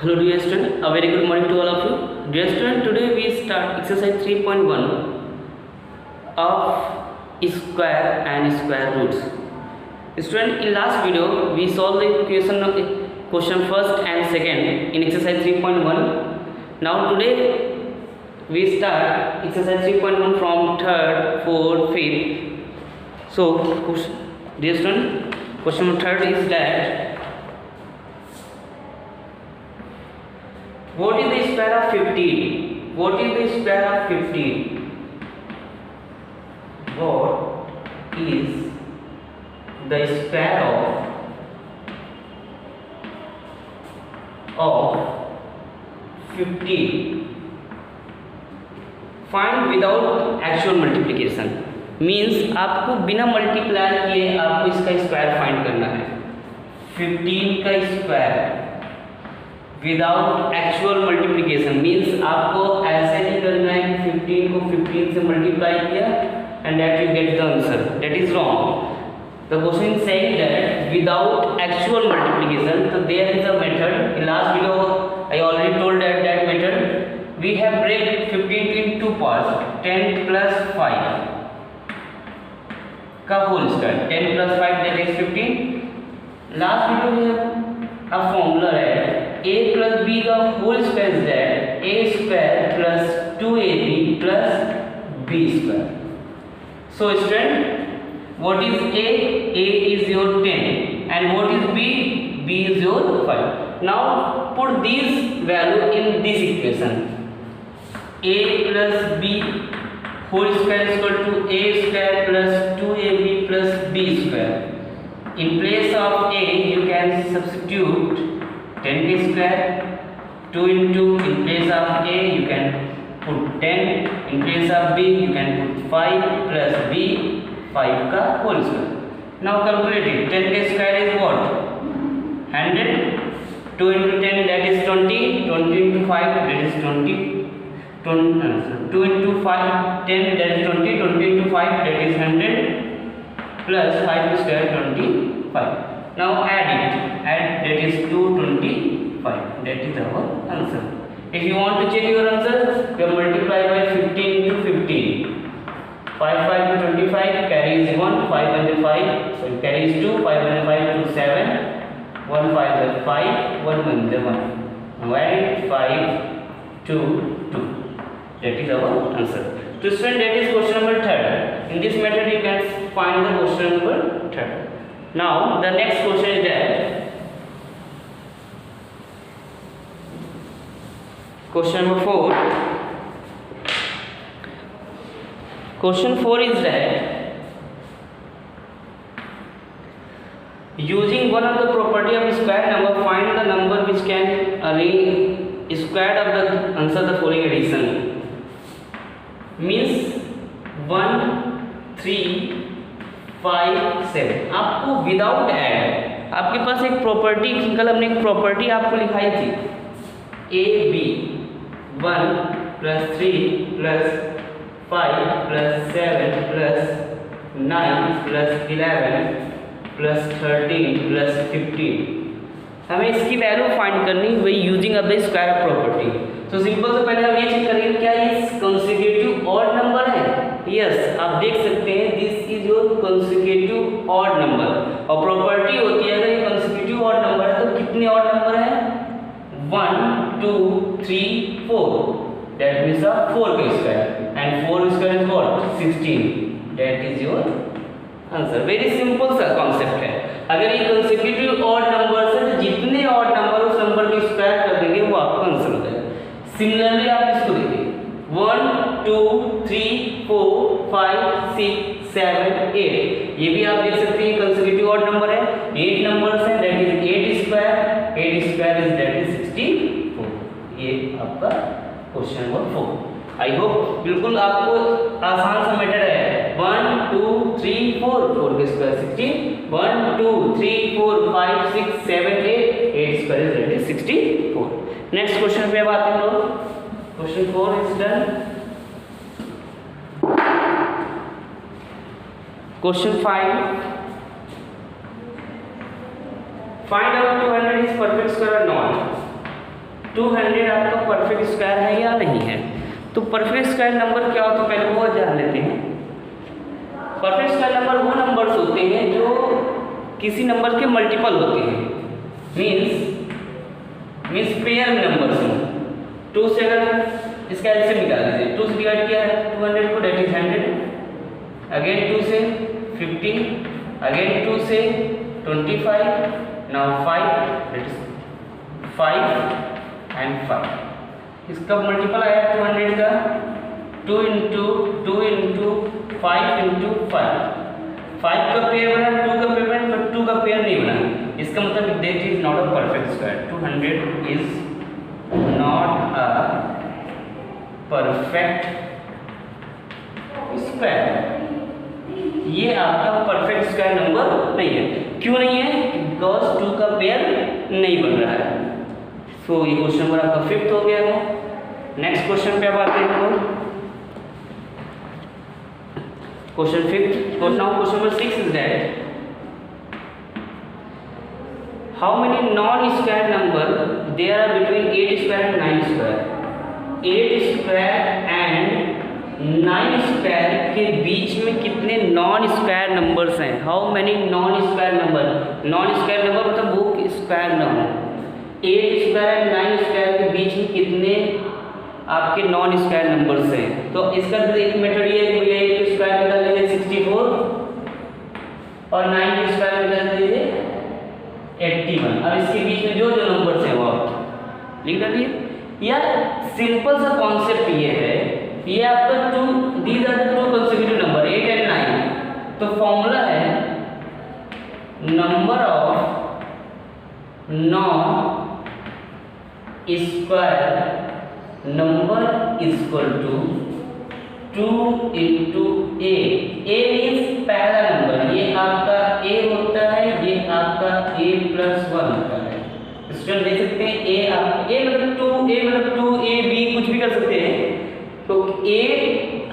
Hello dear student, a very good morning to all of you. Dear student, today we start exercise 3.1 of square and square roots. Student, in last video we solved the question first and second in exercise 3.1. Now today we start exercise 3.1 from third, fourth, fifth. So dear student, question number third is that what is the square of 15? What is the square of 15? What is the square of 15? Find without actual multiplication. Means आपको बिना multiply किए आपको इसका square find करना है. 15 का square without actual multiplication means आपको ऐसे नहीं करना है कि 15 को 15 से मल्टीप्लाई किया and that you get the answer. That is wrong. The question is saying that without actual multiplication. So there is a method. In last video I already told that method we have break 15 in two parts. 10 plus 5 का whole square. 10 plus 5 that is 15. Last video में a formula है a plus b का whole square is that a square plus 2ab plus b square. So student what is a is your 10 and what is b is your 5. now put this value in this equation. a plus b whole square is equal to a square plus 2ab plus b square. In place of a you can substitute 10 k square. 2 into in place of a you can put 10. In place of b you can put 5 plus b 5 का whole square. Now calculate it. 10 k square is what? 100. 2 into 10 that is 20. 20 into 5 that is 20. 2 into 5 10 that is 20. 20 into 5 that is 100 plus 5 square 25. Now add it. Add that is 225. That is our answer. If you want to check your answer, you multiply by 15 into 15. 5 5 to 25 carries 1. 5 and 5 so it carries 2. 5 and 5 to 7. 1 5 and 5. 1 1 the 1. Now add it 5 2 2. That is our answer. To student, that is question number 3rd. In this method you can find the question number 3rd. Now the next question is that question number 4. Question 4 is that using one of the property of square number find the number which can arrange square of the answer the following addition. Means 1 3 5 7. आपको without add आपके पास एक property कल हमने एक property आपको लिखाई थी A B 1 plus 3 plus 5 plus 7 plus 9 plus 11 plus 13 plus 15. हमें इसकी वैल्यू फाइंड करनी वही यूजिंग अब द स्क्वायर प्रॉपर्टी. तो सिंपल से पहले हम ये चेक करेंगे क्या ये कंसेक्यूटिव ऑड नंबर है. यस आप देख सकते हैं this is your consecutive odd number. और प्रॉपर्टी होती है अगर ये कंसेक्यूटिव ऑड नंबर है तो कितने ऑड नंबर है 1 2 3 4. दैट मींस 4 का square and 4 square is what 16. That is your answer. Very simple सा कॉन्सेप्ट है. अगर ये कंसेक्यूटिव ऑड नंबर से जितने ऑड नंबर उस नंबर को स्क्वायर कर देंगे वो आपका आंसर हो जाएगा. सिमिलरली आप इसको देखिए 1 2 3 4 5 6 7 8. ये भी आप देख सकते हैं कंसेक्यूटिव ऑड नंबर है. 8 नंबर्स हैं that is 8 square. 8 square is that is 64. ये आपका क्वेश्चन नंबर 4. आई होप बिल्कुल आपको आसान सा मेथड है. 1 2 3 4 4 के square 16. 1 2 3 4 5 6 7 8 8 square is that is 64. Next question पे बात करें लोग. Question 4 is done. Question 5 find out 200 is perfect square or not. 200 आपका परफेक्ट स्क्वायर है या नहीं है। तो परफेक्ट स्क्वायर नंबर क्या होता है पहले वो जान लेते हैं। परफेक्ट स्क्वायर नंबर वो नंबर्स होते हैं जो किसी नंबर के मल्टीपल होते हैं, मीन्स पेयर में नंबर्स हैं। 2 से अगर इसका एलसीएम निकाल लीजिए, 2 से डिवाइड किया है 200 को, डेट इज 100, अगेन 2 से 50, अगेन 2 से 25, नाउ 5, डेट इज 5 एंड 5। इसका मल्टीपल आया 200 का 2 इंटू 5 इंटू 5 का पेयर बना, 2 का पेयर बना, बट 2 का पेयर नहीं बना। इसका मतलब that is not a perfect square. 200 is not a perfect square. ये आपका परफेक्ट स्क्वायर नंबर नहीं है। क्यों नहीं है? बिकॉज 2 का पेयर नहीं बन रहा है। सो ये क्वेश्चन नंबर आपका 5th हो गया है। नेक्स्ट क्वेश्चन पे अब आते हैं। Question 5th. Now question number 6 is that how many non-square number there are between 8 square and 9 square? 8 square and 9 square के बीच में कितने नॉन स्क्वायर नंबर्स हैं? How many non-square number? Non-square number मतलब वो स्क्वायर ना हो। 8 square and 9 square के बीच में कितने आपके नॉन स्क्वायर नंबर्स हैं? तो इसका एक मेथड ये है कि 8 स्क्वायर निकाल लीजिए 64 और 9 स्क्वायर निकाल लीजिए 81। अब इसके बीच में जो जो नंबर्स हैं वो आप लिख डालिए। या सिंपल सा कॉन्सेप्ट ये है, ये आपका 2 these are the 2 consecutive number 8 and 9। तो फॉर्मूला है number of non square number equal to 2 into A. A means पहला नंबर, ये आपका ए होता है, ये आपका a + 1 होता है। स्टूडेंट देख सकते हैं ए आप ए मतलब 2, a मतलब 2, a b कुछ भी कर सकते हैं। तो a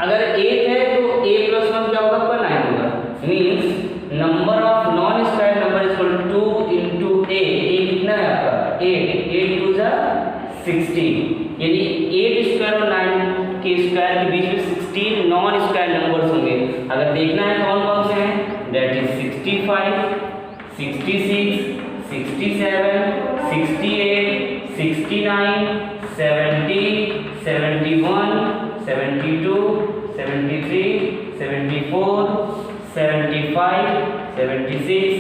अगर 8 है तो a + 1 क्या होगा? आपका 9 होगा। Means number of non square number equal to 2 into a। a कितना है आपका? 8 8 2 जा 16, यानी 8 स्क्वायर और 9 के स्क्वायर के बीच में 16 नॉन स्क्वायर नंबर्स होंगे। अगर देखना है कौन कौन से हैं, that is 65, 66, 67, 68, 69, 70, 71, 72, 73, 74, 75, 76,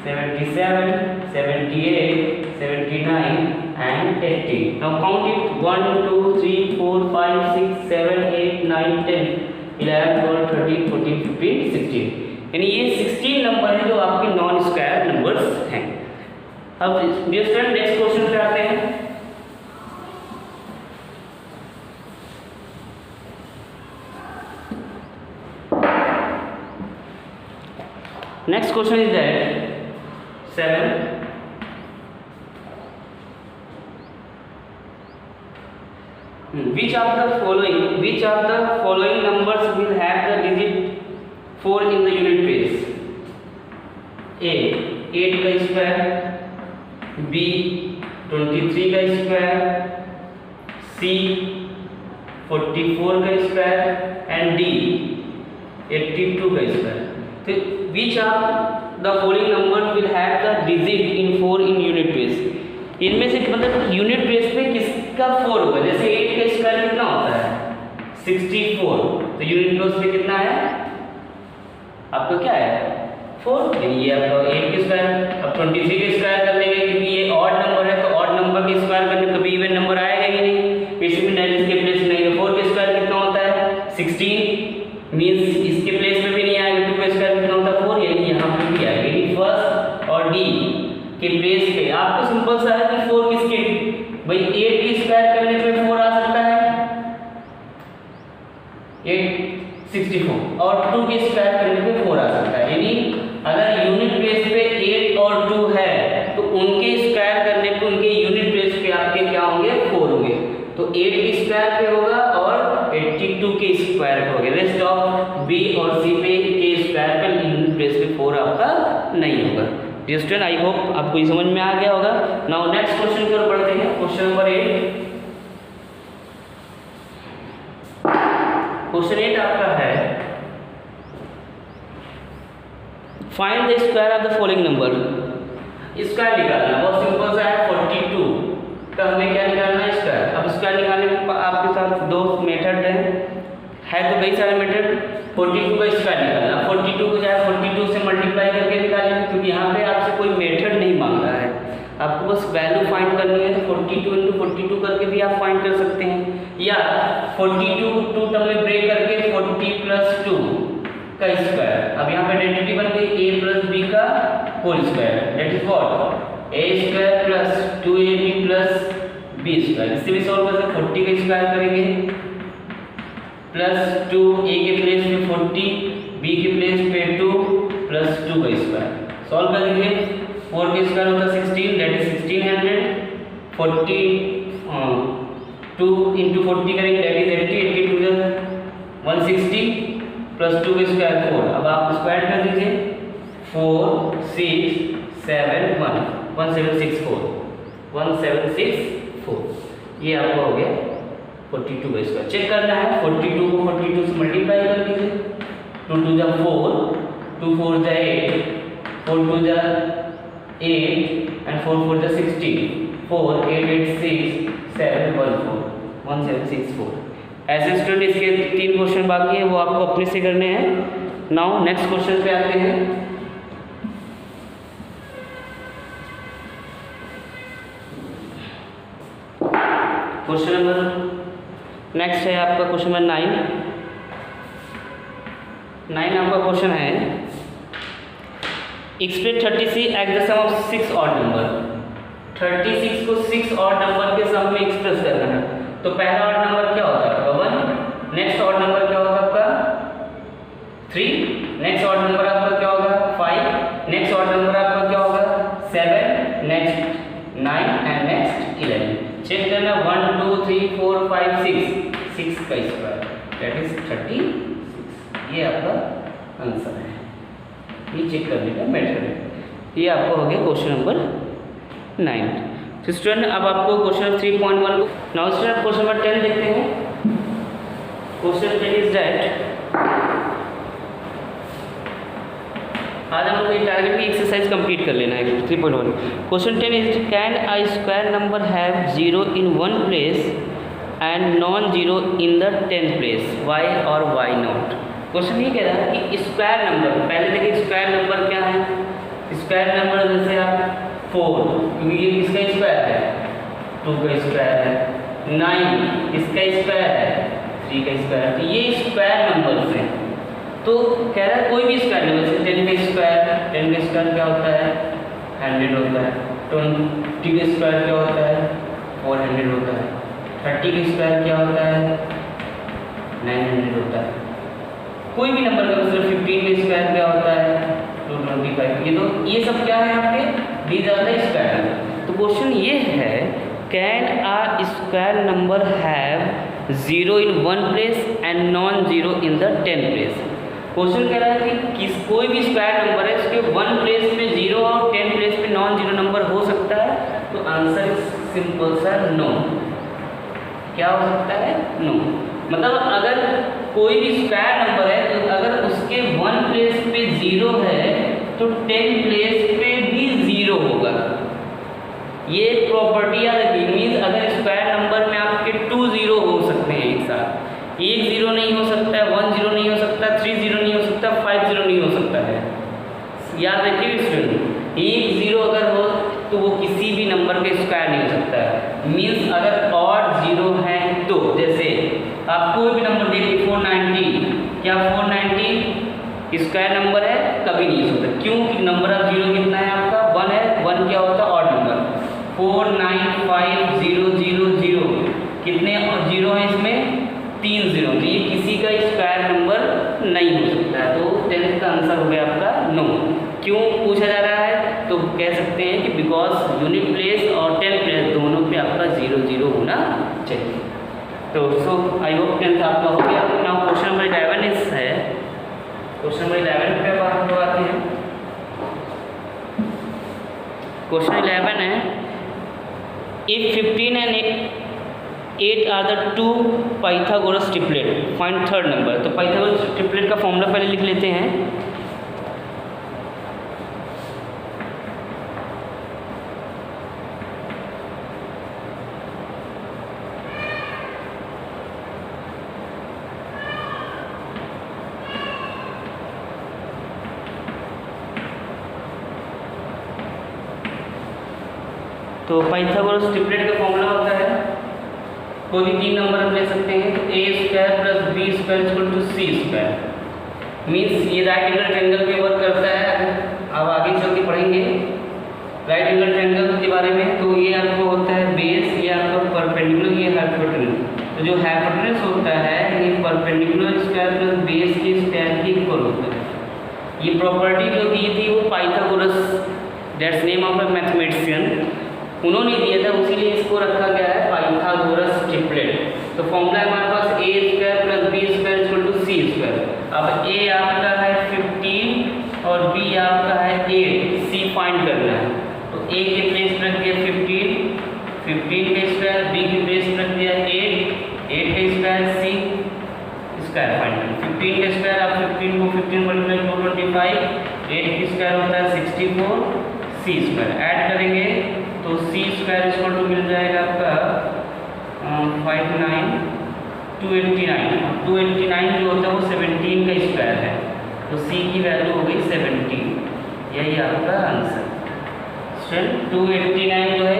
77, 78, 79 and 80. Now count it 1, 2, 3, 4, 5, 6, 7, 8, 9, 10, 11, 12, 13, 14, 15, 16। यानी ये 16 नंबर है जो आपके नॉन स्क्वायर नंबर्स हैं। अब डियर स्टूडेंट नेक्स्ट क्वेश्चन पे आते हैं। Next question is that 7 which of the following numbers will have the digit 4 in the unit place? A 8 का स्क्वायर, B 23 का स्क्वायर, C 44 का स्क्वायर एंड D 82 का square. तो which of the following numbers will have the digit in 4 in unit place? इनमें से मतलब unit place पे किसका 4 होगा? जैसे 8 का स्क्वायर कितना होता है? 64। तो यूनिट प्लेस पे कितना है आपका? क्या है? 4। ये आपका 8 का स्क्वायर। अब 23 का स्क्वायर कर लेंगे क्योंकि ये ऑड नंबर है, तो ऑड नंबर के स्क्वायर करने कभी इवन नंबर आएगा ही नहीं, इसमें इसके प्लेस नहीं है। 4 का स्क्वायर कितना होता है? 16, मीन्स इसके प्लेस में भी नहीं आएगा। 2 का स्क्वायर कितना होता है? 4, यानी यहाँ पे भी आएगा। यानी फर्स्ट और डी के प्लेस पे आपको सिंपल सा है कि 4 किसके भाई 8 की स्क्वायर करने पे 4 आ सकता है, 8 64, और 2 की स्क्वायर करने पे 4 आ सकता है। यानी अगर यूनिट प्लेस पे 8 और 2 है तो उनके स्क्वायर करने पे उनके यूनिट प्लेस पे आपके क्या होंगे? 4 होंगे। तो 8 की स्क्वायर पे होगा और 82 के स्क्वायर पे होगा। रेस्ट ऑफ बी और सी पे के स्क्वायर पे यूनिट प्लेस पे 4 आपका नहीं होगा। स्टूडेंट आई होप आपको ये समझ में आ गया होगा। नाउ नेक्स्ट क्वेश्चन की ओर बढ़ते हैं। Question number 8। क्वेश्चन 8 आपका है find the square of the following number. Square निकालना बहुत सिंपल सा है। 42 का हमें क्या निकालना है? स्क्वायर। अब स्क्वायर निकालने के आपके साथ दो मेथड है तो कई सारे मेथड। 42 का स्क्वायर निकालना, 42 को चाहे 42 से मल्टीप्लाई करके निकालेंगे, क्योंकि यहाँ पे आपसे कोई मेथड नहीं मांग रहा है, आपको बस वैल्यू फाइंड करनी है। तो 42 × 42 करके भी आप फाइंड कर सकते हैं, या 42 को 2 टर्म में ब्रेक करके 40 + 2 का स्क्वायर। अब यहाँ पे आइडेंटिटी बन गई a + b का whole square, that is what a² + 2ab + b²। इससे भी सॉल्व करते हैं। 40 का स्क्वायर करेंगे +2, a के प्लेस पे 40, b के प्लेस पे 2 + 2 का स्क्वायर। सॉल्व कर देंगे। 4 का स्क्वायर होता है 16, दैट इज 1600। 40 2 × 40 करेंगे, दैट इज 80, 80 × 2 = 160 + 2 का स्क्वायर 4। अब आप स्क्वायर कर दीजिए। 4 6 7 1 1764 1764। ये आपका हो गया 42 का स्क्वायर। चेक करना है। 42 को 42 से मल्टीप्लाई कर लीजिए। 2 × 2 = 4, 2 × 4 = 8, 4 × 2 = 8 and 4 × 4 = 16। 4 8 8 6 7 1 4 1764। ऐसे स्टूडेंट इसके 3 क्वेश्चन बाकी हैं, वो आपको अपने से करने हैं। नाउ नेक्स्ट क्वेश्चन पे आते हैं। क्वेश्चन नंबर नेक्स्ट है आपका क्वेश्चन नंबर 9 आपका क्वेश्चन है express 36 at the sum of 6 odd number. 36 को 6 ऑड नंबर के सम में एक्सप्रेस करना है। तो पहला ऑड नंबर क्या होता है आपका 1, नेक्स्ट ऑड नंबर क्या होगा आपका 3, नेक्स्ट ऑड नंबर आपका क्या होगा 5, नेक्स्ट ऑड नंबर आपका क्या होगा 7, नेक्स्ट 9 एंड नेक्स्ट 11। चेक करना 1 2 3 4 5 6 का स्क्वायर, दैट इज 36। ये आपका आंसर है। ये चेक करने का मेथड है। ये आपका हो गया क्वेश्चन नंबर 9। तो स्टूडेंट अब आपको question 3.1 now student question number 10 देखते हैं। क्वेश्चन 10 इज दैट आज हम लोग टारगेट की एक्सरसाइज कंप्लीट कर लेना है। 3.1 question 10 is can a square number have 0 in one place and non zero in the 10th प्लेस, वाई और वाई नॉट। क्वेश्चन ये कह रहा है कि स्क्वायर नंबर, पहले देखिए स्क्वायर नंबर क्या है। स्क्वायर नंबर जैसे आप 4, क्योंकि ये किसका स्क्वायर है 2 का स्क्वायर है, 9 इसका स्क्वायर है 3 का स्क्वायर। तो ये स्क्वायर नंबर है। तो कह रहा है कोई भी स्क्वायर नंबर, जैसे 10 का स्क्वायर क्या होता है 100 होता है, 20 का स्क्वायर क्या होता है 400 होता है, 30 का स्क्वायर क्या होता है 900 होता है। कोई भी नंबर का मतलब 15 का स्क्वायर क्या होता है 225। ये सब क्या है आपके दीज आर द स्क्वायर। तो क्वेश्चन ये है can a square number have 0 in one place and non zero in the 10th place. Question कह रहा है कि कोई भी स्क्वायर नंबर है उसके 1 प्लेस पे 0 और 10 प्लेस पे नॉन जीरो नंबर हो सकता है। तो आंसर सिंपल सा नो। क्या हो सकता है नो। मतलब अगर कोई भी स्क्वायर नंबर है तो अगर उसके 1 प्लेस पे 0 है तो 10 प्लेस पे भी 0 होगा। ये प्रॉपर्टी याद रखिए। मीन्स अगर स्क्वायर नंबर में आपके 2 0 हो सकते हैं एक साथ, 1 0 नहीं हो सकता है, 1 0 नहीं हो सकता, 3 0 नहीं हो सकता, 5 0 नहीं हो सकता है। याद रखिए स्टूडेंट 1 0 अगर हो तो वो किसी भी नंबर के स्क्वायर नहीं हो सकता है। मीन्स अगर ऑड 0 है तो जैसे आप कोई भी नंबर देखिए 490, क्या 490 स्क्वायर नंबर है कभी नहीं हो सकता। क्यों कि नंबर ऑफ 0 कितना है आपका 1 है। 1 क्या होता है ऑड नंबर। 49500 कितने और 0 है इसमें 3 0। तो ये किसी का स्क्वायर नंबर नहीं हो सकता है। तो 10th का आंसर हो गया आपका नो। क्यों पूछा जा रहा है तो कह सकते हैं कि बिकॉज यूनिट प्लेस और 10th प्लेस दोनों पे आपका 0 0 होना चाहिए। तो सो आई होप 10th आपका हो गया। नाउ क्वेश्चन नंबर 11 इस है। क्वेश्चन नंबर 11 पे बात करवाते हैं। क्वेश्चन 11 है, if 15 and 8 are the two Pythagoras triplet find third number. तो पाइथागोरस ट्रिपलेट का फॉर्मूला पहले लिख लेते हैं। तो पाइथागोरस ट्रिपलेट का फॉर्मूला होता है, कोई भी 3 नंबर हम ले सकते हैं, A square plus B square equal to C square. Means ये राइट एंगल ट्रायंगल पे वर्क करता है। अब आगे चल के पढ़ेंगे राइट एंगल ट्रायंगल के बारे में। तो ये आपको होता है बेस, ये आपका परपेंडिकुलर, ये हाइपोटेन्यूज। तो जो हाइपोटेन्यूज होता है ये परपेंडिकुलर स्क्वायर प्लस बेस के स्क्वायर के इक्वल होता है। ये प्रॉपर्टी जो दी थी वो Pythagoras, that's name of a mathematician, उन्होंने दिया था, उसीलिए इसको रखा गया है पाइथागोरस ट्रिपलेट। तो फॉर्मूला हमारे पास A square plus B square equal to C square. अब ए आपका है 15 और बी आपका है 8, सी फाइंड करना है। तो ए के प्लेस पर रख दिया 15 का स्क्वायर, बी के प्लेस पर रख दिया 8 का स्क्वायर, सी स्क्वायर फाइंड करना। 15 का स्क्वायर, आप 15 को 15 मल्टीप्लाई 225, 8 की स्क्वायर होता है 64, सी स्क्वायर ऐड करेंगे तो सी स्क्वायर इक्वल टू मिल जाएगा आपका 59, 289 जो होता है वो 17 का स्क्वायर है। तो सी की वैल्यू हो गई 17, यही आपका आंसर। 289 जो है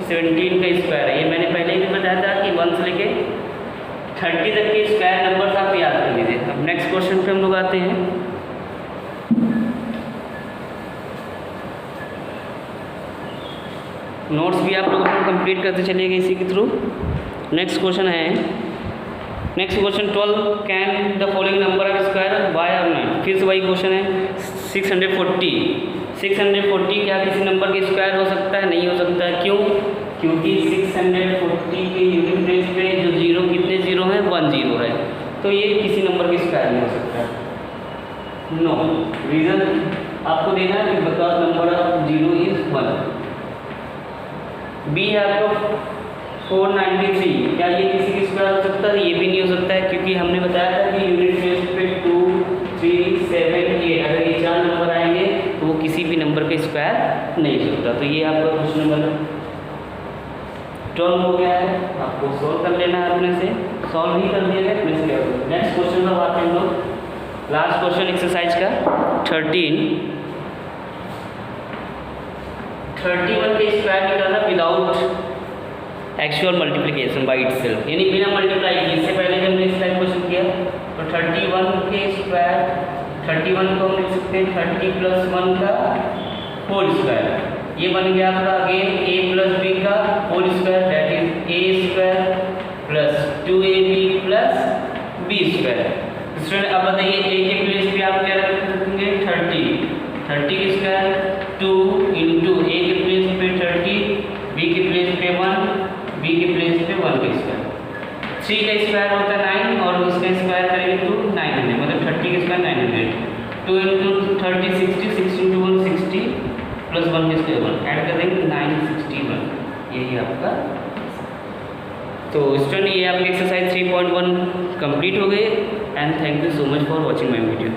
17 का स्क्वायर है। ये मैंने पहले भी बताया था कि 1 से लेके 30 तक के स्क्वायर नंबर आप याद कर लीजिए। अब नेक्स्ट क्वेश्चन पे हम लोग आते हैं। नोट्स भी आप लोग कंप्लीट करते चलिएगा इसी के थ्रू। नेक्स्ट क्वेश्चन है, next question 12, can the following number of square why और 9। फिर से वही क्वेश्चन है। 640 क्या किसी नंबर के स्क्वायर हो सकता है? नहीं हो सकता है। क्यों? क्योंकि 640 के यूनिट प्लेस पे जो जीरो, कितने जीरो हैं? 1 जीरो है। तो ये किसी नंबर के स्क्वायर नहीं हो सकता। नो रीज़न आपको देना है कि because number of zero is 1। B है आपको 493, क्या ये किसी की स्क्वायर हो सकता है? ये भी नहीं हो सकता है, क्योंकि हमने बताया था कि यूनिट प्लेस पे 2, 3, 7, 8 अगर ये 4 नंबर आएंगे तो वो किसी भी नंबर के स्क्वायर नहीं हो सकता। तो ये आपका क्वेश्चन नंबर 12 हो गया है। आपको सॉल्व कर लेना है अपने से, सॉल्व ही कर दिया है प्लीज क्या। नेक्स्ट क्वेश्चन पर आते हैं हम लोग, लास्ट क्वेश्चन एक्सरसाइज का 31 के स्क्वायर निकालना without actual multiplication by itself, यानी बिना मल्टीप्लाई किए। इससे पहले जब हमने इसका क्वेश्चन किया तो 31 के स्क्वायर, 31 को हम लिख सकते हैं 30 + 1 का होल स्क्वायर। ये बन गया आपका अगेन a + b का whole square, that is a square plus 2ab plus b square. Student अब बताइए a के प्लेस पे आप क्या रख सकेंगे? 30 के स्क्वायर 2 इंटू a के प्लेस पे 30, b के प्लेस पे 1, b के प्लेस पे 1 का स्क्वायर। 3 का स्क्वायर होता है 9 और उसका स्क्वायर करेंगे तो 900, मतलब 30 का स्क्वायर 900। 2 इंटू 30 60, 6 इंटू 1 60 प्लस 1 का स्क्वायर 1 ऐड कर देंगे 961, यही आपका। तो स्टूडेंट ये आपकी एक्सरसाइज 3.1 कंप्लीट हो गई and thank you so much for watching my video.